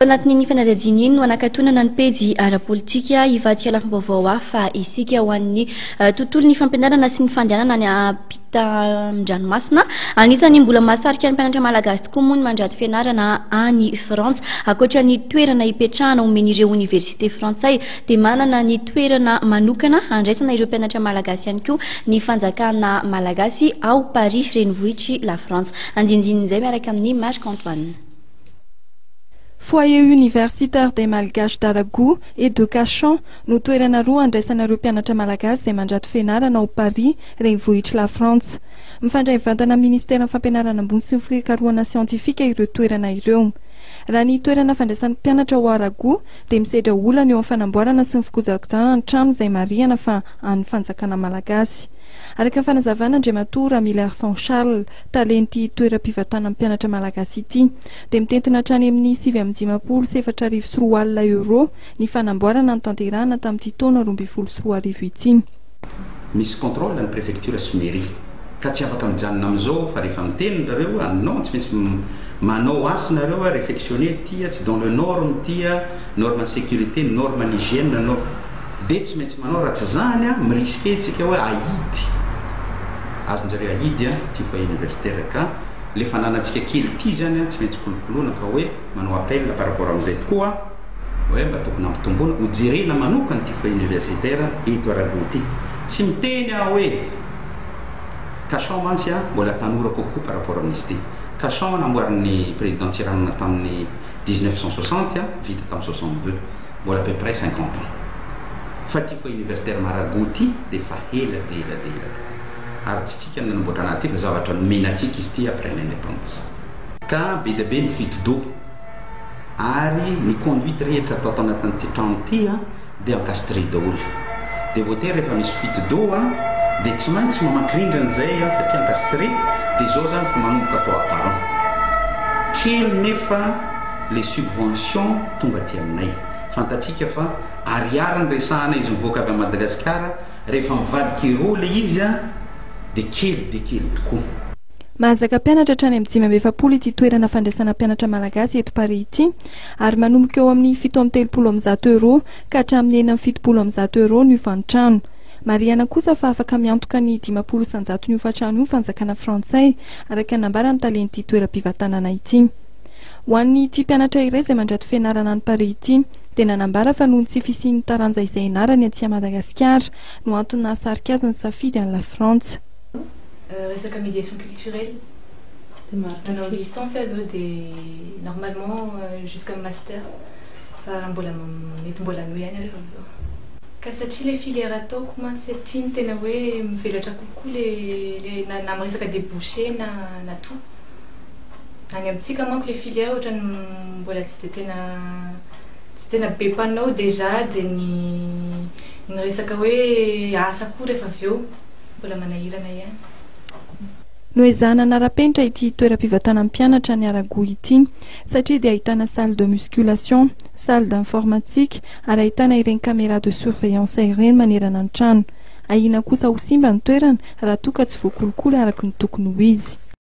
Anatin'ny fanadihadiana iny no anakatonana ny pejy ara-politika hivatika lafim-baovao hafa isika ho an'ny tontolon'ny fampianarana sy ny fandehanana ny ampitan-dranomasina. Anisany mbola mahasarika ny mpianatra malagasy tokoa moa ny mandrato fianarana any Frantsa. Ankoatra ny toerana hipetrahana omen'ireo oniversite frantsay dia manana ny toerana manokana andraisana ireo mpianatra malagasy ihany koa ny fanjakana malagasy ao Paris renivohitry la France. Andinindin'izay miaraka amin'ny Marc Antoine. Foyer universitaire des Malgaches d'Aragou et de Cachan no toerana roa andraisanareo mpianatra malagasy izay mandrato fianarana ao Paris renivohitry la France. Mifandray vantana ministera fampianarana ambony sy ny fikarohana siantifika ireo toerana ireo. Raha ny toerana fandraisan'ny mpianatra ao Aragou dia misedra olana eo amin'ny fanamboarana sy ny fikojakojana ny trano izay marihana fa an'ny fanjakana malagasy. Araka ny fanazavana Andriamatoa Ramilard San Charles talenty toeram-pivatana mpianatra malagasy ity dia mitentina hatrany amin'ny 7,4 euro ny fanamboarana ny tanterahana tamin'ity taona 2024 ity. Misy contrôle ny préfecture sy mairie ka tsy afaka mijanona amin'izao fa rehefa miteninareo anao tsy maintsy manao asinareo réfectionner tia tsy dans le norme tia norme sécurité norme hygiène anao dia tsy maintsy manao raha tsy zany mirisqué tsika hoe ahidy azonjareo ahidy ty foyer universitaire ka le fananantsika kely ty zany tsy maintsy kolokoloana fa hoe manao appel par rapport amin'izay tokoa hoe mba tokony ampitomboana ho jerena manokana ty foyer universitaire eto Aragou ty tsy miteny hoe Cachan mantsy mbola tanora kokoa par rapport amin'izy ty. Cachan namboarin'ny président Tsiranana tamin'ny 1960 vita tamin'ny 62 mbola à peu près 50 ans. Fa ty foyer universitaire Aragou ty dia fa ela ary tsy tsika nanamboatra anazy ty fa zavatra nomenatsika izy ty après l'indépendance. Ka be dia be mifidy-do ary ny conduite rehetra atao anatin'ity trano ty dia encastre daholo. Dia voatery rehefa misy fidy-do dia tsy maintsy mamakirindrana izay satria encastre dia izao zany fa manomboka atao apparent. Kely nefa les subventions tonga aty aminay. Fantatsika fa ariary ny resahana izy mivoaka avy Madagasikara rehefa mivadiky rôle izy dia kely tokoa. Mahazaka mpianatra hatrany amin'ny 520 ity toerana fandraisana mpianatra malagasy eto Paris ity ary manomboka eo amin'ny 730 euro ka hatramin'ny 770 euro ny ivan-trano. Mariana kosa fa afaka miantoka ny 500 ny ivan-trano io fanjakana frantsay araka nambarany talenty toeram-pivatanana ity. Ho an'ny ity mpianatra iray izay mandrato fianarana any Paris ity dia nanambara fa noho ny tsy fisian'ny taranja izay ianarany aty Madagasikara no antony nahasarika azy ny safidy any la France. Resaka médiation culturelle. Alors licence normalement jusqu'à master. Mbola noy any ka satria le filière ataoko mantsy aty ny tena hoe mivelatra kokoa le na resaka débouché na tout. Any amintsika manko le filière ohatrany mbola tsy tena be mpanao déjà dia ny resaka hoe asa koa rehefa avy eo mbola manahirana ihany. No ezahana anara-penitra ity toeram-pivatana mpianatra ny Aragou ity satria dia ahitana salle de musculation, salle d'informatique ary ahitana ireny caméra de surveillance ireny manerana ny trano. Ahina kosa ho simba ny toerana raha toa ka tsy voakolokolo araka ny tokony ho izy.